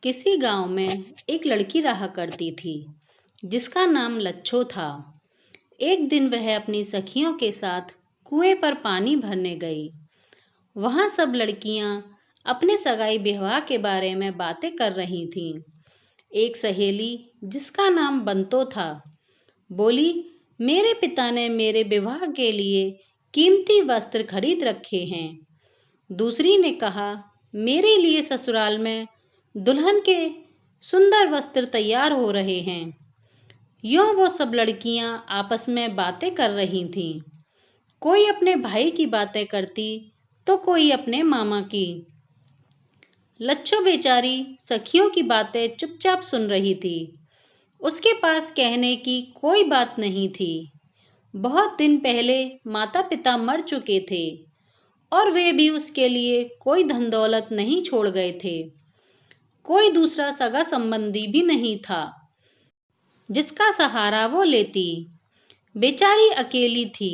किसी गांव में एक लड़की रहा करती थी जिसका नाम लच्छो था। एक दिन वह अपनी सखियों के साथ कुएं पर पानी भरने गई। वहां सब लड़कियां अपने सगाई विवाह के बारे में बातें कर रही थीं। एक सहेली जिसका नाम बंतो था बोली, मेरे पिता ने मेरे विवाह के लिए कीमती वस्त्र खरीद रखे हैं। दूसरी ने कहा, मेरे लिए ससुराल में दुल्हन के सुंदर वस्त्र तैयार हो रहे हैं। यूं वो सब लड़कियां आपस में बातें कर रही थीं। कोई अपने भाई की बातें करती तो कोई अपने मामा की। लच्छो बेचारी सखियों की बातें चुपचाप सुन रही थी। उसके पास कहने की कोई बात नहीं थी। बहुत दिन पहले माता पिता मर चुके थे और वे भी उसके लिए कोई धन दौलत नहीं छोड़ गए थे। कोई दूसरा सगा संबंधी भी नहीं था जिसका सहारा वो लेती। बेचारी अकेली थी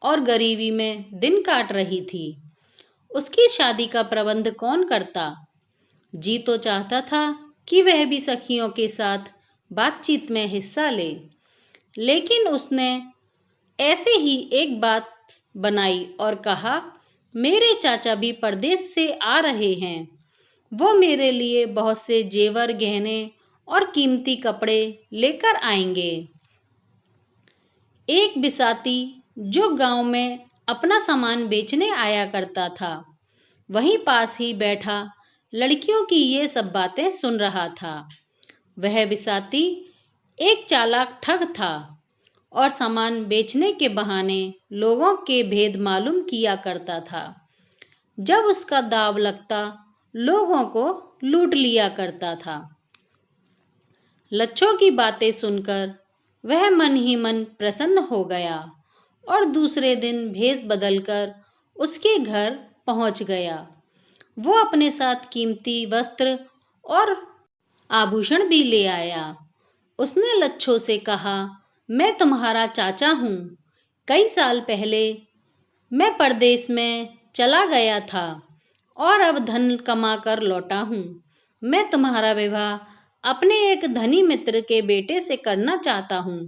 और गरीबी में दिन काट रही थी। उसकी शादी का प्रबंध कौन करता? जी तो चाहता था कि वह भी सखियों के साथ बातचीत में हिस्सा ले, लेकिन उसने ऐसे ही एक बात बनाई और कहा, मेरे चाचा भी परदेश से आ रहे हैं। वो मेरे लिए बहुत से जेवर गहने और कीमती कपड़े लेकर आएंगे। एक बिसाती जो गांव में अपना सामान बेचने आया करता था, वहीं पास ही बैठा लड़कियों की ये सब बातें सुन रहा था। वह बिसाती एक चालाक ठग था और सामान बेचने के बहाने लोगों के भेद मालूम किया करता था। जब उसका दाव लगता, लोगों को लूट लिया करता था। लच्छो की बातें सुनकर वह मन ही मन प्रसन्न हो गया और दूसरे दिन भेष बदलकर उसके घर पहुंच गया। वो अपने साथ कीमती वस्त्र और आभूषण भी ले आया। उसने लच्छो से कहा, मैं तुम्हारा चाचा हूँ। कई साल पहले मैं परदेश में चला गया था और अब धन कमा कर लौटा हूँ। मैं तुम्हारा विवाह अपने एक धनी मित्र के बेटे से करना चाहता हूँ।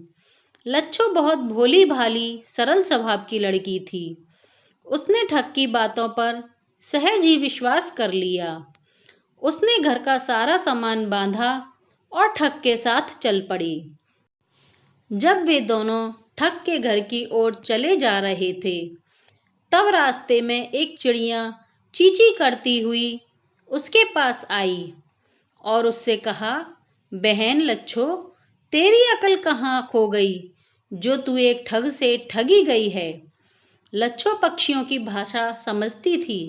लच्छो बहुत भोली भाली सरल स्वभाव की लड़की थी। उसने ठग की बातों पर सहज ही विश्वास कर लिया। उसने घर का सारा सामान बांधा और ठग के साथ चल पड़ी। जब वे दोनों ठग के घर की ओर चले जा रहे थे, तब रास्ते में एक चिड़िया चींची करती हुई उसके पास आई और उससे कहा, बहन लच्छो, तेरी अकल कहाँ खो गई जो तू एक ठग से ठगी गई है। लच्छो पक्षियों की भाषा समझती थी।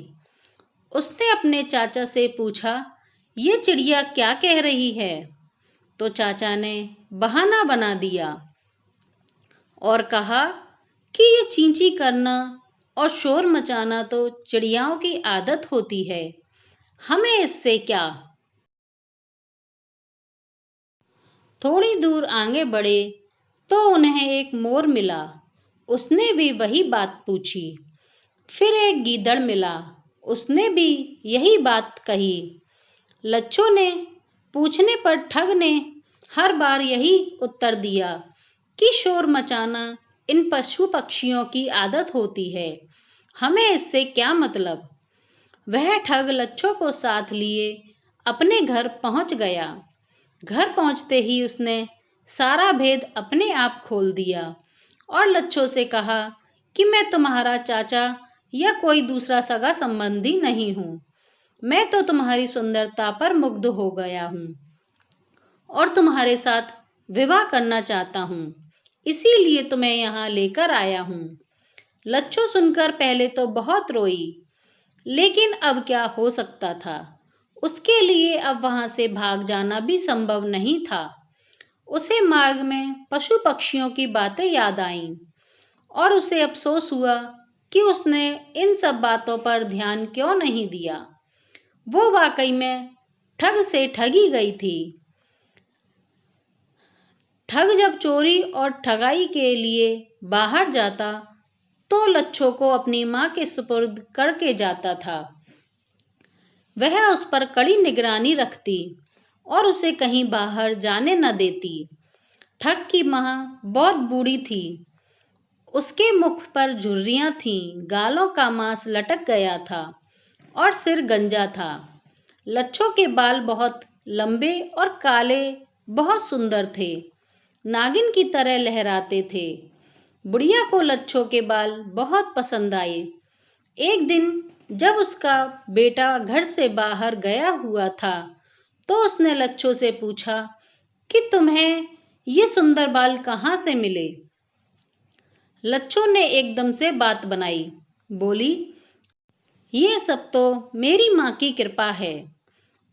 उसने अपने चाचा से पूछा, ये चिड़िया क्या कह रही है? तो चाचा ने बहाना बना दिया और कहा कि ये चींची करना और शोर मचाना तो चिड़ियाओं की आदत होती है, हमें इससे क्या। थोड़ी दूर आगे बढ़े तो उन्हें एक मोर मिला। उसने भी वही बात पूछी। फिर एक गीदड़ मिला। उसने भी यही बात कही। लच्छो ने पूछने पर ठग ने हर बार यही उत्तर दिया कि शोर मचाना इन पशु पक्षियों की आदत होती है, हमें इससे क्या मतलब। वह ठग लच्छो को साथ लिए अपने घर पहुंच गया। घर पहुंचते ही उसने सारा भेद अपने आप खोल दिया और लच्छो से कहा कि मैं तुम्हारा चाचा या कोई दूसरा सगा संबंधी नहीं हूँ। मैं तो तुम्हारी सुंदरता पर मुग्ध हो गया हूँ और तुम्हारे साथ विवाह करना चाहता हूँ, इसीलिए तुम्हें यहाँ लेकर आया हूँ। लच्छो सुनकर पहले तो बहुत रोई, लेकिन अब क्या हो सकता था। उसके लिए अब वहां से भाग जाना भी संभव नहीं था। उसे मार्ग में पशु पक्षियों की बातें याद आईं और उसे अफसोस हुआ कि उसने इन सब बातों पर ध्यान क्यों नहीं दिया। वो वाकई में ठग से ठगी गई थी। ठग जब चोरी और ठगाई के लिए बाहर जाता तो लच्छो को अपनी माँ के सुपुर्द करके जाता था। वह उस पर कड़ी निगरानी रखती और उसे कहीं बाहर जाने न देती। ठग की माँ बहुत बूढ़ी थी। उसके मुख पर झुर्रियां थीं, गालों का मांस लटक गया था और सिर गंजा था। लच्छो के बाल बहुत लंबे और काले, बहुत सुंदर थे, नागिन की तरह लहराते थे। बुढ़िया को लच्छो के बाल बहुत पसंद आए। एक दिन जब उसका बेटा घर से बाहर गया हुआ था, तो उसने लच्छो से पूछा कि तुम्हें ये सुंदर बाल कहाँ से मिले। लच्छो ने एकदम से बात बनाई, बोली, ये सब तो मेरी माँ की कृपा है।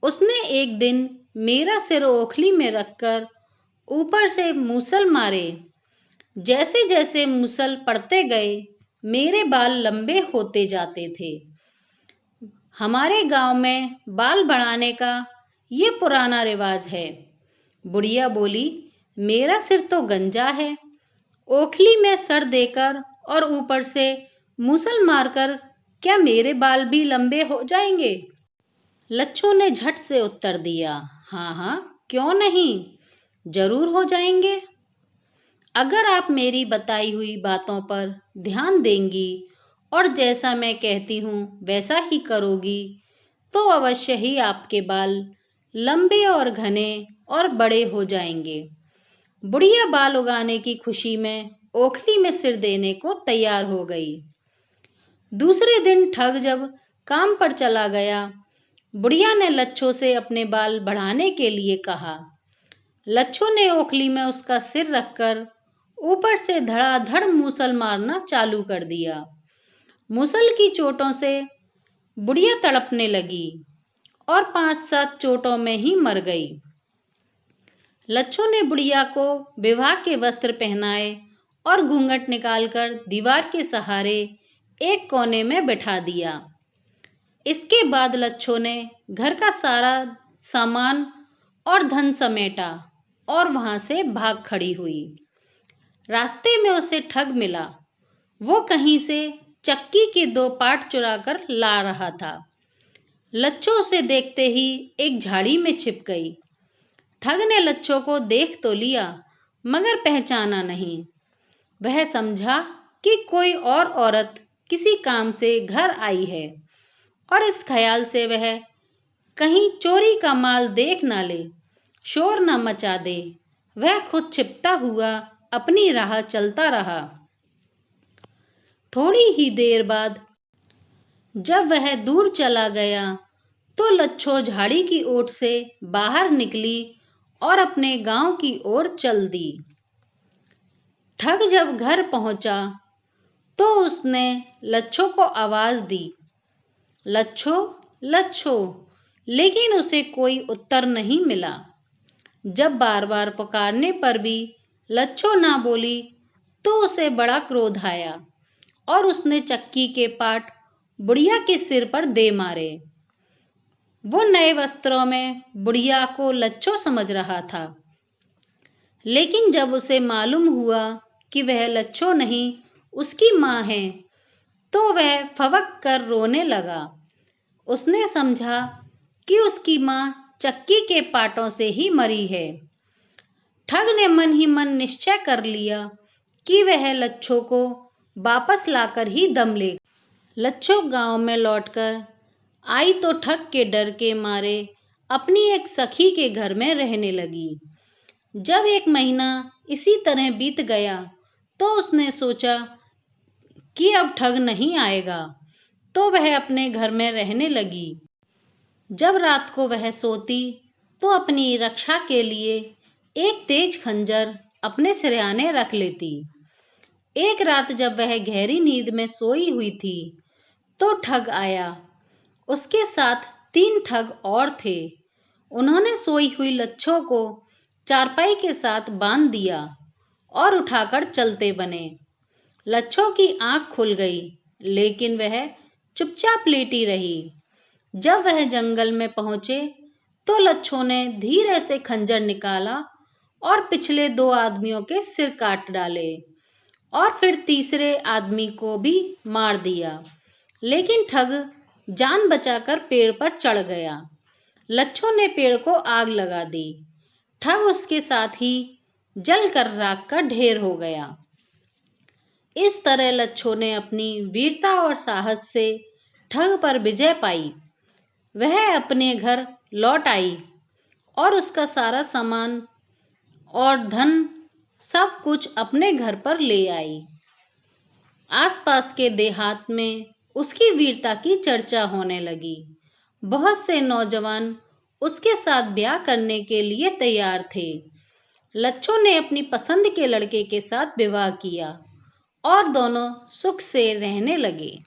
उसने एक दिन मेरा सिर ओखली में रखकर ऊपर से मूसल मारे। जैसे जैसे मूसल पड़ते गए, मेरे बाल लंबे होते जाते थे। हमारे गांव में बाल बढ़ाने का ये पुराना रिवाज है। बुढ़िया बोली, मेरा सिर तो गंजा है, ओखली में सर देकर और ऊपर से मूसल मारकर क्या मेरे बाल भी लंबे हो जाएंगे? लच्छो ने झट से उत्तर दिया, हाँ हाँ, क्यों नहीं, जरूर हो जाएंगे। अगर आप मेरी बताई हुई बातों पर ध्यान देंगी और जैसा मैं कहती हूँ वैसा ही करोगी, तो अवश्य ही आपके बाल लंबे और घने और बड़े हो जाएंगे। बुढ़िया बाल उगाने की खुशी में ओखली में सिर देने को तैयार हो गई। दूसरे दिन ठग जब काम पर चला गया, बुढ़िया ने लच्छो से अपने बाल बढ़ाने के लिए कहा। लच्छो ने ओखली में उसका सिर रखकर ऊपर से धड़ाधड़ मूसल मारना चालू कर दिया। मूसल की चोटों से बुढ़िया तड़पने लगी और 5-7 चोटों में ही मर गई। लच्छो ने बुढ़िया को विवाह के वस्त्र पहनाए और घूंघट निकालकर दीवार के सहारे एक कोने में बिठा दिया। इसके बाद लच्छो ने घर का सारा सामान और धन समेटा और वहां से भाग खड़ी हुई। रास्ते में उसे ठग मिला। वो कहीं से चक्की के 2 पाट चुराकर ला रहा था। लच्छो उसे देखते ही एक झाड़ी में छिप गई। ठग ने लच्छो को देख तो लिया, मगर पहचाना नहीं। वह समझा कि कोई और औरत किसी काम से घर आई है और इस ख्याल से वह कहीं चोरी का माल देख ना ले, शोर न मचा दे, वह खुद छिपता हुआ अपनी राह चलता रहा। थोड़ी ही देर बाद जब वह दूर चला गया, तो लच्छो झाड़ी की ओट से बाहर निकली और अपने गांव की ओर चल दी। ठग जब घर पहुंचा, तो उसने लच्छो को आवाज दी, लच्छो, लच्छो, लेकिन उसे कोई उत्तर नहीं मिला। जब बार बार पुकारने पर भी लच्छो ना बोली, तो उसे बड़ा क्रोध आया और उसने चक्की के पाट बुढ़िया के सिर पर दे मारे। वो नए वस्त्रों में बुढ़िया को लच्छो समझ रहा था, लेकिन जब उसे मालूम हुआ कि वह लच्छो नहीं उसकी माँ है, तो वह फवक कर रोने लगा। उसने समझा कि उसकी माँ चक्की के पाटों से ही मरी है। ठग ने मन ही मन निश्चय कर लिया कि वह लच्छो को वापस लाकर ही दम लेगा। लच्छो गांव में लौटकर आई तो ठग के डर के मारे अपनी एक सखी के घर में रहने लगी। जब 1 महीना इसी तरह बीत गया, तो उसने सोचा कि अब ठग नहीं आएगा, तो वह अपने घर में रहने लगी। जब रात को वह सोती, तो अपनी रक्षा के लिए एक तेज खंजर अपने सिरहाने रख लेती। एक रात जब वह गहरी नींद में सोई हुई थी, तो ठग आया। उसके साथ 3 ठग और थे। उन्होंने सोई हुई लच्छो को चारपाई के साथ बांध दिया और उठाकर चलते बने। लच्छो की आंख खुल गई, लेकिन वह चुपचाप लेटी रही। जब वह जंगल में पहुंचे, तो लच्छो ने धीरे से खंजर निकाला और पिछले 2 आदमियों के सिर काट डाले और फिर तीसरे आदमी को भी मार दिया। लेकिन ठग जान बचाकर पेड़ पर चढ़ गया। लच्छो ने पेड़ को आग लगा दी। ठग उसके साथ ही जलकर राख का ढेर हो गया। इस तरह लच्छो ने अपनी वीरता और साहस से ठग पर विजय पाई। वह अपने घर लौट आई और उसका सारा सामान और धन सब कुछ अपने घर पर ले आई। आसपास के देहात में उसकी वीरता की चर्चा होने लगी। बहुत से नौजवान उसके साथ ब्याह करने के लिए तैयार थे। लच्छो ने अपनी पसंद के लड़के के साथ विवाह किया और दोनों सुख से रहने लगे।